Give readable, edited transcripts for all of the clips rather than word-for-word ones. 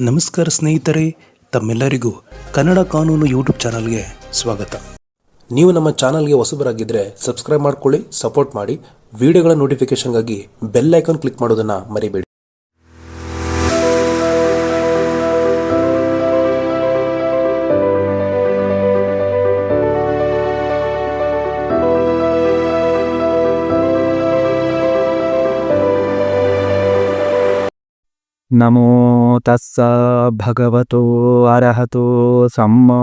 ನಮಸ್ಕಾರ ಸ್ನೇಹಿತರೆ, ತಮ್ಮೆಲ್ಲರಿಗೂ ಕನ್ನಡ ಕಾನೂನು ಯೂಟ್ಯೂಬ್ ಚಾನಲ್ಗೆ ಸ್ವಾಗತ. ನೀವು ನಮ್ಮ ಚಾನಲ್ಗೆ ಹೊಸಬರಾಗಿದ್ದರೆ ಸಬ್ಸ್ಕ್ರೈಬ್ ಮಾಡ್ಕೊಳ್ಳಿ, ಸಪೋರ್ಟ್ ಮಾಡಿ. ವಿಡಿಯೋಗಳ ನೋಟಿಫಿಕೇಶನ್ಗಾಗಿ ಬೆಲ್ ಐಕಾನ್ ಕ್ಲಿಕ್ ಮಾಡೋದನ್ನು ಮರಿಬೇಡಿ. ನಮೋ ತಸ್ಸ ಭಗವತೋ ಅರಹತೋ ಸಮ್ಮಾ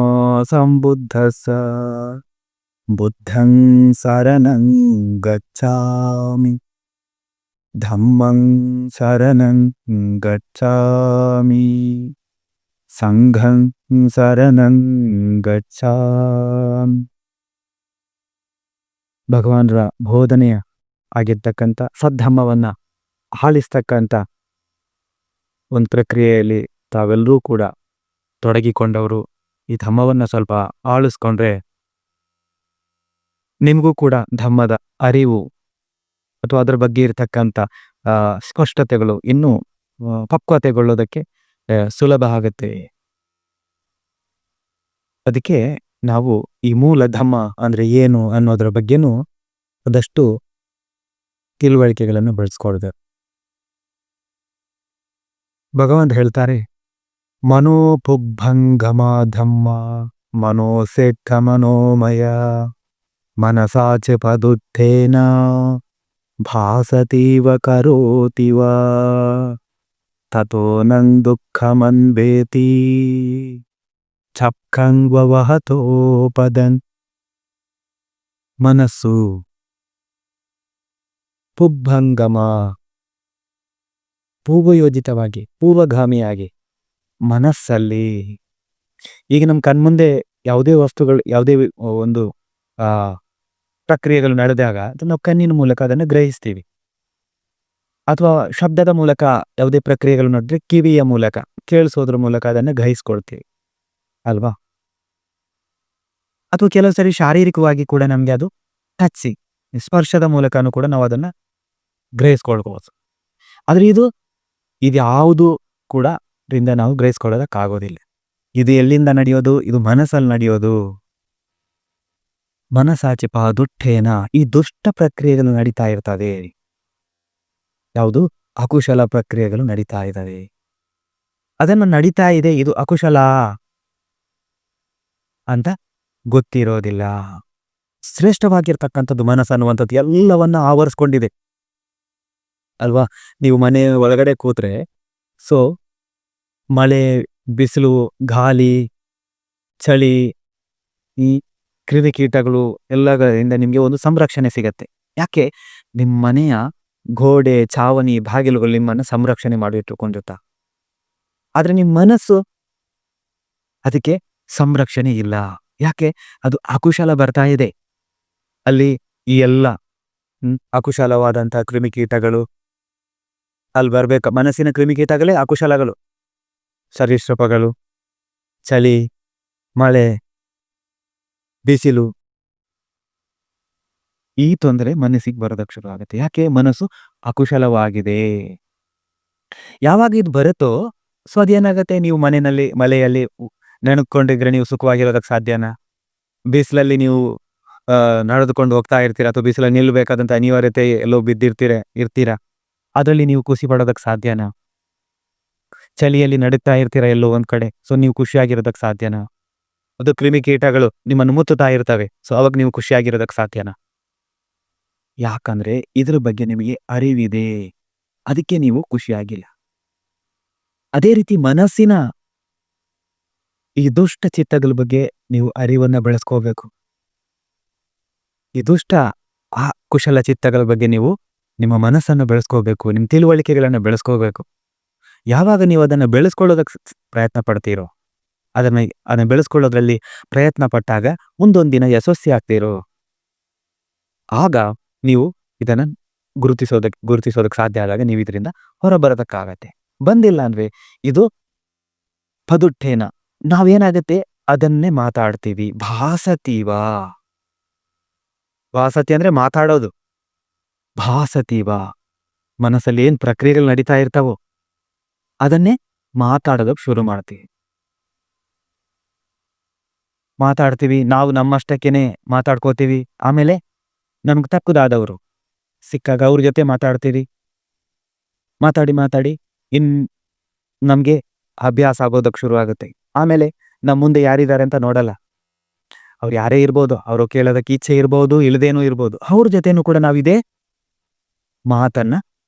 ಸಂಬುದ್ಧಸ್ಸ. ಬುದ್ಧಂ ಶರಣಂ ಗಚ್ಛಾಮಿ, ಧಮ್ಮಂ ಶರಣಂ ಗಚ್ಛಾಮಿ, ಸಂಘಂ ಶರಣಂ ಗಚ್ಛಾಮಿ. ಭಗವಾನರ ಬೋಧನೆಯ ಆಗಿರ್ತಕ್ಕಂಥ ಸದ್ಧಮ್ಮವನ್ನ ಆಳಿಸ್ತಕ್ಕಂಥ ಒಂದು ಪ್ರಕ್ರಿಯೆಯಲ್ಲಿ ತಾವೆಲ್ಲರೂ ಕೂಡ ತೊಡಗಿಕೊಂಡವರು. ಈ ಧಮ್ಮವನ್ನು ಸ್ವಲ್ಪ ಆಳಿಸ್ಕೊಂಡ್ರೆ ನಿಮಗೂ ಕೂಡ ಧಮ್ಮದ ಅರಿವು ಅಥವಾ ಅದರ ಬಗ್ಗೆ ಇರತಕ್ಕಂಥ ಸ್ಪಷ್ಟತೆಗಳು ಇನ್ನೂ ಪಕ್ವತೆಗೊಳ್ಳೋದಕ್ಕೆ ಸುಲಭ ಆಗುತ್ತೆ. ಅದಕ್ಕೆ ನಾವು ಈ ಮೂಲ ಧಮ್ಮ ಅಂದ್ರೆ ಏನು ಅನ್ನೋದರ ಬಗ್ಗೆನೂ ಅದಷ್ಟು ತಿಳುವಳಿಕೆಗಳನ್ನು ಬೆಳೆಸ್ಕೊಳ್ದೆ. ಭಗವಂತ ಹೇಳ್ತಾರೆ, ಮನೋಪುಗ್ಭಂಗಮ ಧಮ್ಮ ಮನೋಸೆಟ್ಟ ಮನೋಮಯ ಮನಸಾಚ ಪದುತ್ಥೇನ ಭಾಸತೀವ ಕರೋತಿವ ತಥೋ ನಂ ದುಃಖಮನ್ವೇತಿ ಛಪ್ಕಂಗ್ವವಹತೋ ಪದನ್. ಮನಸ್ಸು ಪುಗ್ಭಂಗಮ, ಪೂರ್ವಯೋಜಿತವಾಗಿ ಪೂರ್ವಗಾಮಿಯಾಗಿ ಮನಸ್ಸಲ್ಲಿ ಈಗ ನಮ್ಮ ಕಣ್ಮುಂದೆ ಯಾವುದೇ ವಸ್ತುಗಳು ಯಾವುದೇ ಒಂದು ಪ್ರಕ್ರಿಯೆಗಳು ನಡೆದಾಗ ನಾವು ಕಣ್ಣಿನ ಮೂಲಕ ಅದನ್ನು ಗ್ರಹಿಸ್ತೀವಿ, ಅಥವಾ ಶಬ್ದದ ಮೂಲಕ ಯಾವುದೇ ಪ್ರಕ್ರಿಯೆಗಳು ನಡೆದ್ರೆ ಕಿವಿಯ ಮೂಲಕ ಕೇಳಿಸೋದ್ರ ಮೂಲಕ ಅದನ್ನು ಗ್ರಹಿಸ್ಕೊಳ್ತೀವಿ ಅಲ್ವಾ. ಅಥವಾ ಕೆಲವು ಸರಿ ಶಾರೀರಿಕವಾಗಿ ಕೂಡ ನಮ್ಗೆ ಅದು ಟಚ್ ಸ್ಪರ್ಶದ ಮೂಲಕನೂ ಕೂಡ ನಾವು ಅದನ್ನ ಗ್ರಹಿಸ್ಕೊಳ್ಬಹುದು. ಆದ್ರೆ ಇದ್ಯಾವುದು ಕೂಡ ಇದರಿಂದ ನಾವು ಗ್ರಹಿಸ್ಕೊಳ್ಳೋದಕ್ಕಾಗೋದಿಲ್ಲ. ಇದು ಎಲ್ಲಿಂದ ನಡೆಯೋದು? ಇದು ಮನಸ್ಸಲ್ಲಿ ನಡೆಯೋದು. ಮನಸಾಚೆ ದುಷ್ಟೇನ, ಈ ದುಷ್ಟ ಪ್ರಕ್ರಿಯೆಗಳು ನಡೀತಾ ಇರ್ತದೆ. ಯಾವುದು? ಅಕುಶಲ ಪ್ರಕ್ರಿಯೆಗಳು ನಡೀತಾ ಇದ್ದಾವೆ. ಅದನ್ನು ನಡೀತಾ ಇದೆ, ಇದು ಅಕುಶಲ ಅಂತ ಗೊತ್ತಿರೋದಿಲ್ಲ. ಶ್ರೇಷ್ಠವಾಗಿರ್ತಕ್ಕಂಥದ್ದು ಮನಸ್ಸು ಅನ್ನುವಂಥದ್ದು ಎಲ್ಲವನ್ನ ಆವರಿಸ್ಕೊಂಡಿದೆ ಅಲ್ವಾ. ನೀವು ಮನೆ ಒಳಗಡೆ ಕೂತ್ರೆ ಮಳೆ, ಬಿಸಿಲು, ಗಾಳಿ, ಚಳಿ, ಈ ಕ್ರಿಮಿಕೀಟಗಳು ಎಲ್ಲಗಳಿಂದ ನಿಮಗೆ ಒಂದು ಸಂರಕ್ಷಣೆ ಸಿಗತ್ತೆ. ಯಾಕೆ? ನಿಮ್ಮ ಮನೆಯ ಗೋಡೆ, ಚಾವಣಿ, ಬಾಗಿಲುಗಳು ನಿಮ್ಮನ್ನು ಸಂರಕ್ಷಣೆ ಮಾಡಿಟ್ಟುಕೊಂಡಿರ್ತ. ಆದ್ರೆ ನಿಮ್ಮ ಮನಸ್ಸು ಅದಕ್ಕೆ ಸಂರಕ್ಷಣೆ ಇಲ್ಲ. ಯಾಕೆ? ಅದು ಅಕುಶಲ ಬರ್ತಾ ಇದೆ. ಅಲ್ಲಿ ಈ ಎಲ್ಲ ಅಕುಶಲವಾದಂತಹ ಕ್ರಿಮಿಕೀಟಗಳು ಅಲ್ಲಿ ಬರ್ಬೇಕು. ಮನಸ್ಸಿನ ಕ್ರಿಮಿಕೀಟಗಳೇ ಅಕುಶಲಗಳು. ಸರೀಸೃಪಗಳು, ಚಳಿ, ಮಳೆ, ಬಿಸಿಲು, ಈ ತೊಂದರೆ ಮನಸ್ಸಿಗೆ ಬರೋದಕ್ಕೆ ಶುರು ಆಗುತ್ತೆ. ಯಾಕೆ? ಮನಸ್ಸು ಅಕುಶಲವಾಗಿದೆ. ಯಾವಾಗ ಇದು ಬರುತ್ತೋ ಅದೇನಾಗತ್ತೆ, ನೀವು ಮಳೆಯಲ್ಲಿ ನೆನಕೊಂಡಿದ್ರೆ ನೀವು ಸುಖವಾಗಿರೋದಕ್ಕೆ ಸಾಧ್ಯನಾ? ಬಿಸಿಲಲ್ಲಿ ನೀವು ನಡೆದುಕೊಂಡು ಹೋಗ್ತಾ ಇರ್ತೀರಾ, ಅಥವಾ ಬಿಸಿಲಲ್ಲಿ ನಿಲ್ಲಬೇಕಾದಂತ ಅನಿವಾರ್ಯತೆ ಎಲ್ಲೋ ಇರ್ತೀರಾ, ಅದರಲ್ಲಿ ನೀವು ಖುಷಿ ಪಡೋದಕ್ಕೆ ಸಾಧ್ಯನಾ? ಚಳಿಯಲ್ಲಿ ನಡೀತಾ ಇರ್ತೀರಾ ಎಲ್ಲೋ ಒಂದ್ ಕಡೆ, ನೀವು ಖುಷಿಯಾಗಿರೋದಕ್ಕೆ ಸಾಧ್ಯನಾ? ಅದು ಕ್ರಿಮಿಕೀಟಗಳು ನಿಮ್ಮನ್ನು ಮುತ್ತುತ್ತಾ ಇರ್ತವೆ, ಅವಾಗ ನೀವು ಖುಷಿಯಾಗಿರೋದಕ್ಕೆ ಸಾಧ್ಯನಾ? ಯಾಕಂದ್ರೆ ಇದ್ರ ಬಗ್ಗೆ ನಿಮಗೆ ಅರಿವಿದೆ, ಅದಕ್ಕೆ ನೀವು ಖುಷಿಯಾಗಿಲ್ಲ. ಅದೇ ರೀತಿ ಮನಸ್ಸಿನ ಈ ದುಷ್ಟ ಚಿತ್ತಗಳ ಬಗ್ಗೆ ನೀವು ಅರಿವನ್ನ ಬೆಳೆಸ್ಕೋಬೇಕು. ಈ ದುಷ್ಟ ಆ ಕುಶಲ ಚಿತ್ತಗಳ ಬಗ್ಗೆ ನೀವು ನಿಮ್ಮ ಮನಸ್ಸನ್ನು ಬೆಳೆಸ್ಕೋಬೇಕು, ನಿಮ್ಮ ತಿಳುವಳಿಕೆಗಳನ್ನು ಬೆಳೆಸ್ಕೋಬೇಕು. ಯಾವಾಗ ನೀವು ಅದನ್ನು ಬೆಳೆಸ್ಕೊಳ್ಳೋದಕ್ಕೆ ಪ್ರಯತ್ನ ಪಡ್ತೀರೋ, ಅದನ್ನ ಬೆಳೆಸ್ಕೊಳ್ಳೋದ್ರಲ್ಲಿ ಪ್ರಯತ್ನ ಪಟ್ಟಾಗ ಮುಂದೊಂದು ದಿನ ಯಶಸ್ವಿ ಆಗ್ತೀರೋ, ಆಗ ನೀವು ಇದನ್ನ ಗುರುತಿಸೋದಕ್ಕೆ ಸಾಧ್ಯ ಆದಾಗ ನೀವು ಇದರಿಂದ ಹೊರಬರೋದಕ್ಕಾಗತ್ತೆ. ಬಂದಿಲ್ಲ ಅಂದ್ರೆ ಇದು ಪದುಟ್ಟೇನ, ನಾವೇನಾಗತ್ತೆ ಅದನ್ನೇ ಮಾತಾಡ್ತೀವಿ. ಭಾಸತೀವ, ಭಾಸತಿ ಅಂದ್ರೆ ಮಾತಾಡೋದು. ಭಾಸತೀವ, ಮನಸ್ಸಲ್ಲಿ ಏನ್ ಪ್ರಕ್ರಿಯೆಗಳು ನಡೀತಾ ಇರ್ತಾವೋ ಅದನ್ನೇ ಮಾತಾಡೋದಕ್ಕೆ ಶುರು ಮಾಡ್ತೀವಿ. ಮಾತಾಡ್ತೀವಿ, ನಾವು ನಮ್ಮಷ್ಟಕ್ಕೇನೆ ಮಾತಾಡ್ಕೋತೀವಿ. ಆಮೇಲೆ ನಮ್ಗೆ ತಕ್ಕುದಾದವರು ಸಿಕ್ಕಾಗ ಅವ್ರ ಜೊತೆ ಮಾತಾಡ್ತೀವಿ. ಮಾತಾಡಿ ಮಾತಾಡಿ ಇನ್ ನಮ್ಗೆ ಅಭ್ಯಾಸ ಆಗೋದಕ್ಕೆ ಶುರು ಆಗುತ್ತೆ. ಆಮೇಲೆ ನಮ್ಮ ಮುಂದೆ ಯಾರಿದ್ದಾರೆ ಅಂತ ನೋಡಲ್ಲ. ಅವ್ರು ಯಾರೇ ಇರ್ಬೋದು, ಅವರು ಕೇಳೋದಕ್ಕೆ ಇಚ್ಛೆ ಇರ್ಬೋದು, ಇಲ್ಲದೇನೂ ಇರ್ಬೋದು. ಅವ್ರ ಜೊತೆನೂ ಕೂಡ ನಾವಿದೇ ಮಾತನ್ನ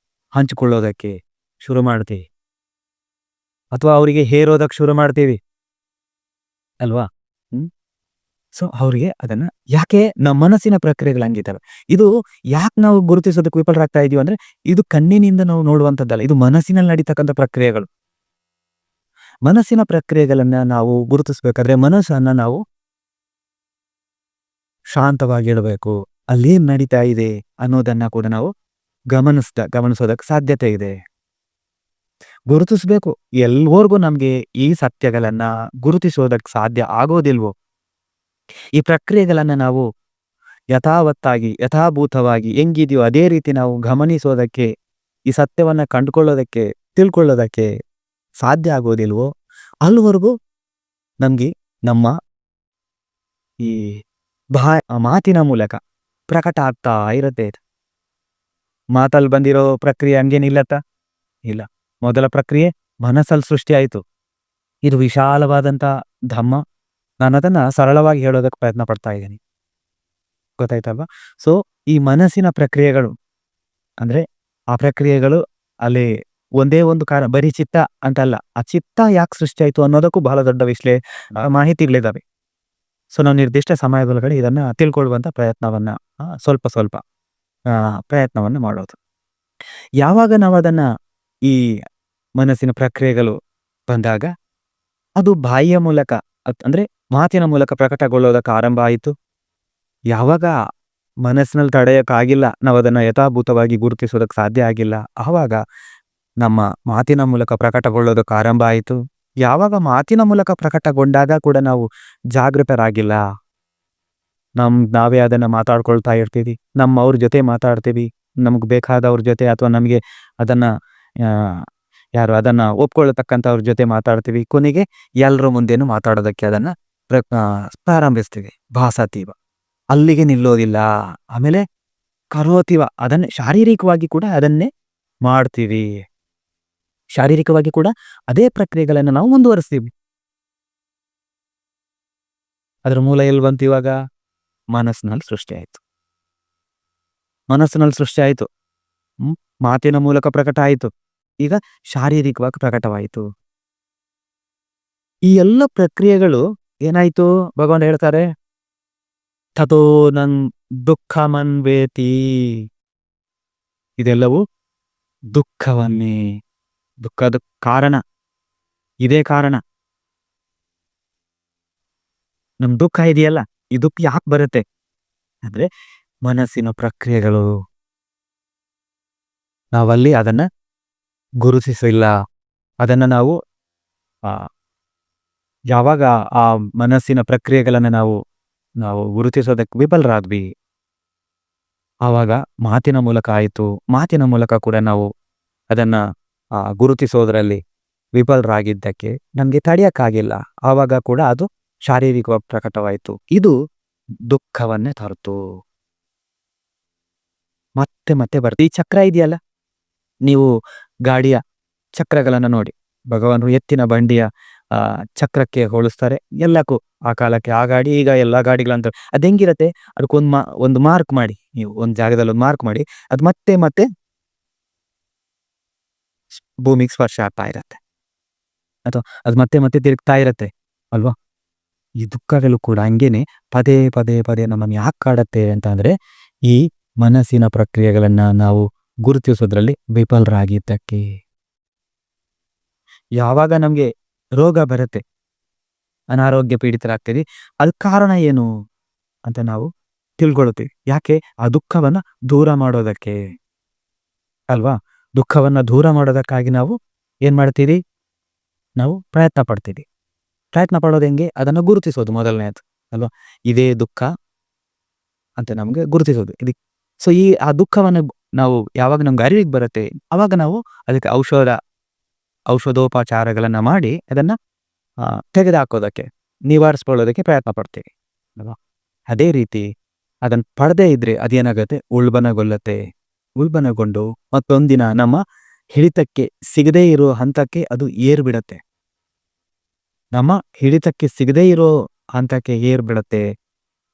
ಹಂಚಿಕೊಳ್ಳೋದಕ್ಕೆ ಶುರು ಮಾಡ್ತೀವಿ, ಅಥವಾ ಅವರಿಗೆ ಹೇರೋದಕ್ಕೆ ಶುರು ಮಾಡ್ತೀವಿ ಅಲ್ವಾ. ಸೊ ಅವ್ರಿಗೆ ಅದನ್ನ ಯಾಕೆ ನಮ್ಮ ಮನಸ್ಸಿನ ಪ್ರಕ್ರಿಯೆಗಳು ಹಂಗಿದ್ದಾವೆ. ಇದು ಯಾಕೆ ನಾವು ಗುರುತಿಸೋದಕ್ಕೆ ವಿಫಲರಾಗ್ತಾ ಇದೀವಿ ಅಂದ್ರೆ, ಇದು ಕಣ್ಣಿನಿಂದ ನಾವು ನೋಡುವಂಥದ್ದಲ್ಲ, ಇದು ಮನಸ್ಸಿನಲ್ಲಿ ನಡೀತಕ್ಕಂಥ ಪ್ರಕ್ರಿಯೆಗಳು. ಮನಸ್ಸಿನ ಪ್ರಕ್ರಿಯೆಗಳನ್ನ ನಾವು ಗುರುತಿಸ್ಬೇಕಾದ್ರೆ ಮನಸ್ಸನ್ನ ನಾವು ಶಾಂತವಾಗಿಡಬೇಕು. ಅಲ್ಲೇನ್ ನಡೀತಾ ಇದೆ ಅನ್ನೋದನ್ನ ಕೂಡ ನಾವು ಗಮನಿಸೋದಕ್ಕೆ ಸಾಧ್ಯತೆ ಇದೆ. ಗುರುತಿಸ್ಬೇಕು. ಎಲ್ವರ್ಗೂ ನಮ್ಗೆ ಈ ಸತ್ಯಗಳನ್ನ ಗುರುತಿಸೋದಕ್ಕೆ ಸಾಧ್ಯ ಆಗೋದಿಲ್ವೋ, ಈ ಪ್ರಕ್ರಿಯೆಗಳನ್ನ ನಾವು ಯಥಾವತ್ತಾಗಿ ಯಥಾಭೂತವಾಗಿ ಹೆಂಗಿದೆಯೋ ಅದೇ ರೀತಿ ನಾವು ಗಮನಿಸೋದಕ್ಕೆ, ಈ ಸತ್ಯವನ್ನ ಕಂಡುಕೊಳ್ಳೋದಕ್ಕೆ, ತಿಳ್ಕೊಳ್ಳೋದಕ್ಕೆ ಸಾಧ್ಯ ಆಗೋದಿಲ್ವೋ, ಅಲ್ಲಿವರೆಗೂ ನಮ್ಗೆ ನಮ್ಮ ಈ ಮಾತಿನ ಮೂಲಕ ಪ್ರಕಟ ಆಗ್ತಾ ಇರುತ್ತೆ. ಮಾತಲ್ಲಿ ಬಂದಿರೋ ಪ್ರಕ್ರಿಯೆ ಹಂಗೇನಿಲ್ಲತ್ತ ಇಲ್ಲ. ಮೊದಲ ಪ್ರಕ್ರಿಯೆ ಮನಸ್ಸಲ್ಲಿ ಸೃಷ್ಟಿ ಆಯಿತು. ಇದು ವಿಶಾಲವಾದಂಥ ಧಮ್ಮ. ನಾನು ಅದನ್ನ ಸರಳವಾಗಿ ಹೇಳೋದಕ್ಕೆ ಪ್ರಯತ್ನ ಪಡ್ತಾ ಇದ್ದೀನಿ, ಗೊತ್ತಾಯ್ತಲ್ವಾ. ಸೊ ಈ ಮನಸ್ಸಿನ ಪ್ರಕ್ರಿಯೆಗಳು ಅಂದ್ರೆ, ಆ ಪ್ರಕ್ರಿಯೆಗಳು ಅಲ್ಲಿ ಒಂದೇ ಒಂದು ಬರೀ ಚಿತ್ತ ಅಂತಲ್ಲ. ಆ ಚಿತ್ತ ಯಾಕೆ ಸೃಷ್ಟಿ ಆಯ್ತು ಅನ್ನೋದಕ್ಕೂ ಬಹಳ ದೊಡ್ಡ ಮಾಹಿತಿಗಳಿದಾವೆ. ಸೊ ನಾವು ನಿರ್ದಿಷ್ಟ ಸಮಯದೊಳಗಡೆ ಇದನ್ನ ತಿಳ್ಕೊಳ್ಳುವಂತ ಪ್ರಯತ್ನವನ್ನ ಸ್ವಲ್ಪ ಪ್ರಯತ್ನವನ್ನ ಮಾಡೋದು. ಯಾವಾಗ ನಾವು ಅದನ್ನ ಈ ಮನಸ್ಸಿನ ಪ್ರಕ್ರಿಯೆಗಳು ಬಂದಾಗ ಅದು ಬಾಯಿಯ ಮೂಲಕ ಅಂದ್ರೆ ಮಾತಿನ ಮೂಲಕ ಪ್ರಕಟಗೊಳ್ಳೋದಕ್ಕೆ ಆರಂಭ ಆಯಿತು. ಯಾವಾಗ ಮನಸ್ಸಿನಲ್ಲಿ ತಡೆಯೋಕ್ಕಾಗಿಲ್ಲ, ನಾವು ಅದನ್ನ ಯಥಾಭೂತವಾಗಿ ಗುರುತಿಸೋದಕ್ಕೆ ಸಾಧ್ಯ ಆಗಿಲ್ಲ, ಆವಾಗ ನಮ್ಮ ಮಾತಿನ ಮೂಲಕ ಪ್ರಕಟಗೊಳ್ಳೋದಕ್ಕೆ ಆರಂಭ ಆಯಿತು. ಯಾವಾಗ ಮಾತಿನ ಮೂಲಕ ಪ್ರಕಟಗೊಂಡಾಗ ಕೂಡ ನಾವು ಜಾಗೃತರಾಗಿಲ್ಲ, ನಾವೇ ಅದನ್ನ ಮಾತಾಡ್ಕೊಳ್ತಾ ಇರ್ತೀವಿ, ಅವ್ರ ಜೊತೆ ಮಾತಾಡ್ತೀವಿ, ನಮ್ಗೆ ಬೇಕಾದವ್ರ ಜೊತೆ, ಅಥವಾ ನಮಗೆ ಅದನ್ನ ಯಾರು ಅದನ್ನ ಒಪ್ಕೊಳ್ತಕ್ಕಂಥವ್ರ ಜೊತೆ ಮಾತಾಡ್ತೀವಿ. ಕೊನೆಗೆ ಎಲ್ಲರ ಮುಂದೇನು ಮಾತಾಡೋದಕ್ಕೆ ಅದನ್ನ ಪ್ರಾರಂಭಿಸ್ತೀವಿ. ಭಾಸತೀವ, ಅಲ್ಲಿಗೆ ನಿಲ್ಲೋದಿಲ್ಲ. ಆಮೇಲೆ ಕರೋತೀವ, ಅದನ್ನೇ ಶಾರೀರಿಕವಾಗಿ ಕೂಡ ಅದನ್ನೇ ಮಾಡ್ತೀವಿ. ಶಾರೀರಿಕವಾಗಿ ಕೂಡ ಅದೇ ಪ್ರಕ್ರಿಯೆಗಳನ್ನು ನಾವು ಮುಂದುವರಿಸ್ತೀವಿ. ಅದರ ಮೂಲ ಎಲ್ಲಿ ಬಂತು? ಇವಾಗ ಮನಸ್ಸಿನಲ್ಲಿ ಸೃಷ್ಟಿ ಆಯಿತು. ಮನಸ್ಸಿನಲ್ಲಿ ಸೃಷ್ಟಿ ಆಯಿತು, ಮಾತಿನ ಮೂಲಕ ಪ್ರಕಟ ಆಯಿತು, ಈಗ ಶಾರೀರಿಕವಾಗಿ ಪ್ರಕಟವಾಯಿತು. ಈ ಎಲ್ಲ ಪ್ರಕ್ರಿಯೆಗಳು ಏನಾಯ್ತು? ಭಗವಾನ್ ಹೇಳ್ತಾರೆ, ತಥೋ ನನ್ ದುಃಖ ಮನ್ವೇತಿ. ಇದೆಲ್ಲವೂ ದುಃಖವನ್ನೇ. ದುಃಖದ ಕಾರಣ ಇದೇ ಕಾರಣ. ನಮ್ ದುಃಖ ಇದೆಯಲ್ಲ, ಈ ದುಃಖ ಯಾಕೆ ಬರುತ್ತೆ ಅಂದ್ರೆ ಮನಸ್ಸಿನ ಪ್ರಕ್ರಿಯೆಗಳು. ನಾವಲ್ಲಿ ಅದನ್ನ ಗುರುತಿಸಿಲ್ಲ. ಅದನ್ನ ನಾವು ಯಾವಾಗ ಆ ಮನಸ್ಸಿನ ಪ್ರಕ್ರಿಯೆಗಳನ್ನ ನಾವು ಗುರುತಿಸೋದಕ್ಕೆ ವಿಫಲರಾದ್ವಿ, ಆವಾಗ ಮಾತಿನ ಮೂಲಕ ಆಯಿತು. ಮಾತಿನ ಮೂಲಕ ಕೂಡ ನಾವು ಅದನ್ನ ಗುರುತಿಸೋದ್ರಲ್ಲಿ ವಿಫಲರಾಗಿದ್ದಕ್ಕೆ ನಮ್ಗೆ ತಡೆಯಕ್ಕಾಗಿಲ್ಲ. ಆವಾಗ ಕೂಡ ಅದು ಶಾರೀರಿಕವಾಗಿ ಪ್ರಕಟವಾಯಿತು. ಇದು ದುಃಖವನ್ನೇ ತರ್ತು. ಮತ್ತೆ ಮತ್ತೆ ಬರ್ತದೆ. ಈ ಚಕ್ರ ಇದೆಯಲ್ಲ, ನೀವು ಗಾಡಿಯ ಚಕ್ರಗಳನ್ನ ನೋಡಿ, ಭಗವಾನರು ಎತ್ತಿನ ಬಂಡಿಯ ಚಕ್ರಕ್ಕೆ ಹೋಲಿಸ್ತಾರೆ. ಎಲ್ಲಕ್ಕೂ ಆ ಕಾಲಕ್ಕೆ ಆ ಗಾಡಿ, ಈಗ ಎಲ್ಲ ಗಾಡಿಗಳಂತ ಅದು ಹೆಂಗಿರತ್ತೆ? ಅದಕ್ಕೊಂದು ಮಾರ್ಕ್ ಮಾಡಿ, ನೀವು ಒಂದು ಜಾಗದಲ್ಲಿ ಒಂದು ಮಾರ್ಕ್ ಮಾಡಿ, ಅದು ಮತ್ತೆ ಮತ್ತೆ ಭೂಮಿಗೆ ಸ್ಪರ್ಶ ಆಗ್ತಾ ಇರತ್ತೆ, ಅಥವಾ ಅದು ಮತ್ತೆ ಮತ್ತೆ ತಿರುಗ್ತಾ ಇರತ್ತೆ ಅಲ್ವಾ. ಈ ದುಃಖಗಳು ಕೂಡ ಹಂಗೇನೆ ಪದೇ ಪದೇ ಪದೇ ನಮ್ಮನ್ನು ಯಾಕೆ ಕಾಡತ್ತೆ ಅಂತ ಅಂದ್ರೆ, ಈ ಮನಸ್ಸಿನ ಪ್ರಕ್ರಿಯೆಗಳನ್ನ ನಾವು ಗುರುತಿಸೋದ್ರಲ್ಲಿ ವಿಫಲರಾಗಿದ್ದಕ್ಕೆ. ಯಾವಾಗ ನಮ್ಗೆ ರೋಗ ಬರುತ್ತೆ, ಅನಾರೋಗ್ಯ ಪೀಡಿತರಾಗ್ತೀವಿ, ಅದ್ ಕಾರಣ ಏನು ಅಂತ ನಾವು ತಿಳ್ಕೊಳ್ತೀವಿ. ಯಾಕೆ? ಆ ದುಃಖವನ್ನ ದೂರ ಮಾಡೋದಕ್ಕೆ ಅಲ್ವಾ. ದುಃಖವನ್ನ ದೂರ ಮಾಡೋದಕ್ಕಾಗಿ ನಾವು ಏನ್ ಮಾಡ್ತೀವಿ? ನಾವು ಪ್ರಯತ್ನ ಪಡ್ತೀವಿ. ಪ್ರಯತ್ನ ಪಡೋದು ಹೆಂಗೆ? ಅದನ್ನು ಗುರುತಿಸೋದು ಮೊದಲನೇದು ಅಲ್ವಾ. ಇದೇ ದುಃಖ ಅಂತ ನಮ್ಗೆ ಗುರುತಿಸೋದು. ಸೊ ಆ ದುಃಖವನ್ನು ನಾವು ಯಾವಾಗ ನಮ್ಗೆ ಅರಿವಿಗೆ ಬರುತ್ತೆ, ಅವಾಗ ನಾವು ಅದಕ್ಕೆ ಔಷಧ ಔಷಧೋಪಚಾರಗಳನ್ನು ಮಾಡಿ ಅದನ್ನು ತೆಗೆದುಹಾಕೋದಕ್ಕೆ ನಿವಾರಿಸ್ಕೊಳ್ಳೋದಕ್ಕೆ ಪ್ರಯತ್ನ ಪಡ್ತೀವಿ ಅಲ್ವಾ. ಅದೇ ರೀತಿ ಅದನ್ನು ಪಡೆದೇ ಇದ್ರೆ ಅದೇನಾಗುತ್ತೆ, ಉಲ್ಬಣಗೊಂಡು ಮತ್ತೊಂದಿನ ನಮ್ಮ ಹಿಡಿತಕ್ಕೆ ಸಿಗದೇ ಇರೋ ಹಂತಕ್ಕೆ ಅದು ಏರ್ಬಿಡತ್ತೆ.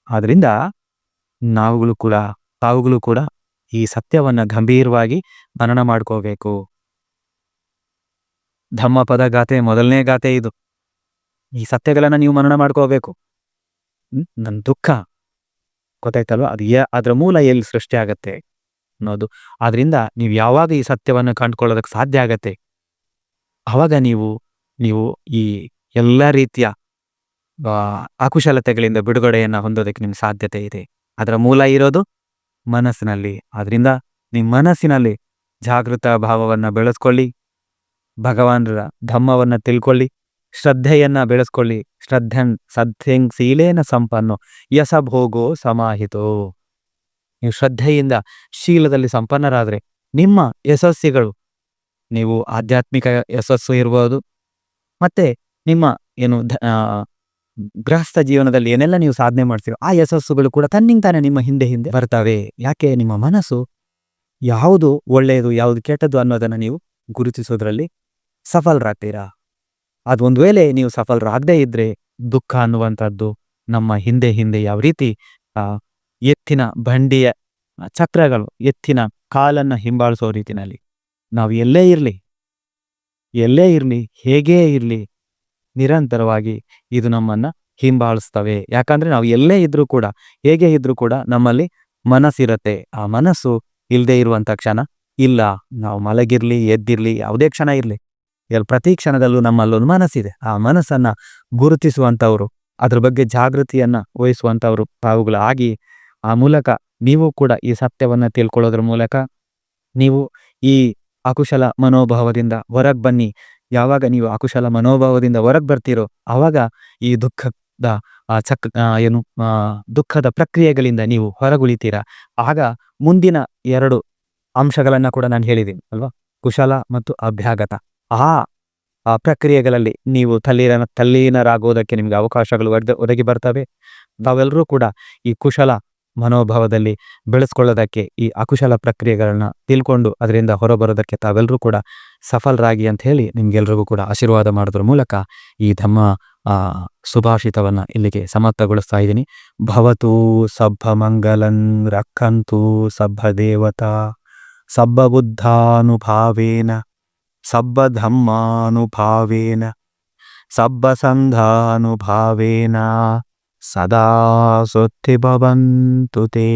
ಆದ್ರಿಂದ ತಾವುಗಳು ಕೂಡ ಈ ಸತ್ಯವನ್ನ ಗಂಭೀರವಾಗಿ ಮನನ ಮಾಡ್ಕೋಬೇಕು. ಧಮ್ಮಪದ ಗಾಥೆ ಮೊದಲನೇ ಗಾಥೆ ಇದು. ಈ ಸತ್ಯಗಳನ್ನ ನೀವು ಮನನ ಮಾಡ್ಕೋಬೇಕು. ನನ್ನ ದುಃಖ ಗೊತ್ತಾಯ್ತಲ್ವಾ, ಅದರ ಮೂಲ ಎಲ್ಲಿ ಸೃಷ್ಟಿ ಆಗತ್ತೆ ಅನ್ನೋದು. ಆದ್ರಿಂದ ನೀವು ಯಾವಾಗ ಈ ಸತ್ಯವನ್ನು ಕಂಡುಕೊಳ್ಳೋದಕ್ಕೆ ಸಾಧ್ಯ ಆಗತ್ತೆ, ಆವಾಗ ನೀವು ಈ ಎಲ್ಲ ರೀತಿಯ ಅಕುಶಲತೆಗಳಿಂದ ಬಿಡುಗಡೆಯನ್ನ ಹೊಂದೋದಕ್ಕೆ ನಿಮ್ಗೆ ಸಾಧ್ಯತೆ ಇದೆ. ಅದರ ಮೂಲ ಇರೋದು ಮನಸ್ಸಿನಲ್ಲಿ. ಆದ್ರಿಂದ ನಿಮ್ಮ ಮನಸ್ಸಿನಲ್ಲಿ ಜಾಗೃತ ಭಾವವನ್ನ ಬೆಳೆಸ್ಕೊಳ್ಳಿ, ಭಗವಾನರ ಧಮ್ಮವನ್ನ ತಿಳ್ಕೊಳ್ಳಿ, ಶ್ರದ್ಧೆಯನ್ನ ಬೆಳೆಸ್ಕೊಳ್ಳಿ. ಸದ್ಯಂ ಶೀಲೇನ ಸಂಪನ್ನೋ ಯಶಭೋಗೋ ಸಮಾಹಿತೋ. ನೀವು ಶ್ರದ್ಧೆಯಿಂದ ಶೀಲದಲ್ಲಿ ಸಂಪನ್ನರಾದ್ರೆ ನಿಮ್ಮ ಯಶಸ್ಸಿಗಳು, ನೀವು ಆಧ್ಯಾತ್ಮಿಕ ಯಶಸ್ಸು ಇರ್ಬೋದು, ಮತ್ತೆ ನಿಮ್ಮ ಗೃಹಸ್ಥ ಜೀವನದಲ್ಲಿ ಏನೆಲ್ಲ ನೀವು ಸಾಧನೆ ಮಾಡ್ತೀರೋ ಆ ಯಶಸ್ಸುಗಳು ಕೂಡ ತನ್ನಿಂತಾನೆ ನಿಮ್ಮ ಹಿಂದೆ ಬರ್ತವೆ. ಯಾಕೆ? ನಿಮ್ಮ ಮನಸ್ಸು ಯಾವುದು ಒಳ್ಳೆಯದು ಯಾವುದು ಕೆಟ್ಟದ್ದು ಅನ್ನೋದನ್ನ ನೀವು ಗುರುತಿಸೋದ್ರಲ್ಲಿ ಸಫಲರಾಗ್ತೀರಾ. ಅದು ಒಂದು ವೇಳೆ ನೀವು ಸಫಲರಾಗದೇ ಇದ್ರೆ ದುಃಖ ಅನ್ನುವಂಥದ್ದು ನಮ್ಮ ಹಿಂದೆ ಯಾವ ರೀತಿ ಎತ್ತಿನ ಬಂಡಿಯ ಚಕ್ರಗಳು ಎತ್ತಿನ ಕಾಲನ್ನ ಹಿಂಬಾಲಿಸೋ ರೀತಿನಲ್ಲಿ ನಾವು ಎಲ್ಲೇ ಇರ್ಲಿ ಹೇಗೇ ಇರ್ಲಿ ನಿರಂತರವಾಗಿ ಇದು ನಮ್ಮನ್ನ ಹಿಂಬಾಲಿಸ್ತವೆ. ಯಾಕಂದ್ರೆ ನಾವು ಎಲ್ಲೇ ಇದ್ರೂ ಕೂಡ ಹೇಗೆ ಇದ್ರೂ ಕೂಡ ನಮ್ಮಲ್ಲಿ ಮನಸ್ಸಿರತ್ತೆ. ಆ ಮನಸ್ಸು ಇಲ್ಲದೆ ಇರುವಂತ ಕ್ಷಣ ಇಲ್ಲ. ನಾವು ಮಲಗಿರ್ಲಿ ಎದ್ದಿರ್ಲಿ ಯಾವುದೇ ಕ್ಷಣ ಇರ್ಲಿ, ಪ್ರತಿ ಕ್ಷಣದಲ್ಲೂ ನಮ್ಮಲ್ಲೊಂದು ಮನಸ್ಸಿದೆ. ಆ ಮನಸ್ಸನ್ನ ಗುರುತಿಸುವಂಥವ್ರು, ಅದ್ರ ಬಗ್ಗೆ ಜಾಗೃತಿಯನ್ನ ವಹಿಸುವಂಥವ್ರು ತಾವುಗಳಾಗಿ ಆ ಮೂಲಕ ನೀವು ಕೂಡ ಈ ಸತ್ಯವನ್ನ ತಿಳ್ಕೊಳ್ಳೋದ್ರ ಮೂಲಕ ನೀವು ಈ ಅಕುಶಲ ಮನೋಭಾವದಿಂದ ಹೊರಗೆ ಬನ್ನಿ. ಯಾವಾಗ ನೀವು ಅಕುಶಲ ಮನೋಭಾವದಿಂದ ಹೊರಗೆ ಬರ್ತೀರೋ ಆವಾಗ ಈ ದುಃಖದ ಪ್ರಕ್ರಿಯೆಗಳಿಂದ ನೀವು ಹೊರಗುಳಿತೀರಾ. ಆಗ ಮುಂದಿನ 2 ಅಂಶಗಳನ್ನ ಕೂಡ ನಾನು ಹೇಳಿದ್ದೀನಿ ಅಲ್ವಾ, ಕುಶಲ ಮತ್ತು ಅಭ್ಯಾಗತ. ಆ ಪ್ರಕ್ರಿಯೆಗಳಲ್ಲಿ ನೀವು ತಲ್ಲೀನರಾಗೋದಕ್ಕೆ ನಿಮ್ಗೆ ಅವಕಾಶಗಳು ಒದಗಿ ಬರ್ತವೆ. ತಾವೆಲ್ಲರೂ ಕೂಡ ಈ ಕುಶಲ ಮನೋಭಾವದಲ್ಲಿ ಬೆಳೆಸ್ಕೊಳ್ಳೋದಕ್ಕೆ ಈ ಅಕುಶಲ ಪ್ರಕ್ರಿಯೆಗಳನ್ನ ತಿಳ್ಕೊಂಡು ಅದರಿಂದ ಹೊರಬರೋದಕ್ಕೆ ತಾವೆಲ್ಲರೂ ಕೂಡ ಸಫಲರಾಗಿ ಅಂತ ಹೇಳಿ ನಿಮ್ಗೆಲ್ರಿಗೂ ಕೂಡ ಆಶೀರ್ವಾದ ಮಾಡೋದ್ರ ಮೂಲಕ ಈ ಧಮ್ಮ ಸುಭಾಷಿತವನ್ನ ಇಲ್ಲಿಗೆ ಸಮಾಪ್ತಗೊಳಿಸ್ತಾ ಇದ್ದೀನಿ. ಭವತು ಸಬ್ಬ ಮಂಗಲನ್ ರಕ್ಕಂತು ಸಬ್ಬ ದೇವತಾ ಸಬ್ಬ ಬುದ್ಧಾನುಭಾವೇನ ಸಬ್ಬ ಧಮ್ಮಾನುಭಾವೇನ ಸಬ್ಬ ಸಂಘಾನುಭಾವೇನ ಸದಾ ಸೊತ್ತಿ ಭವಂತು ತೇ.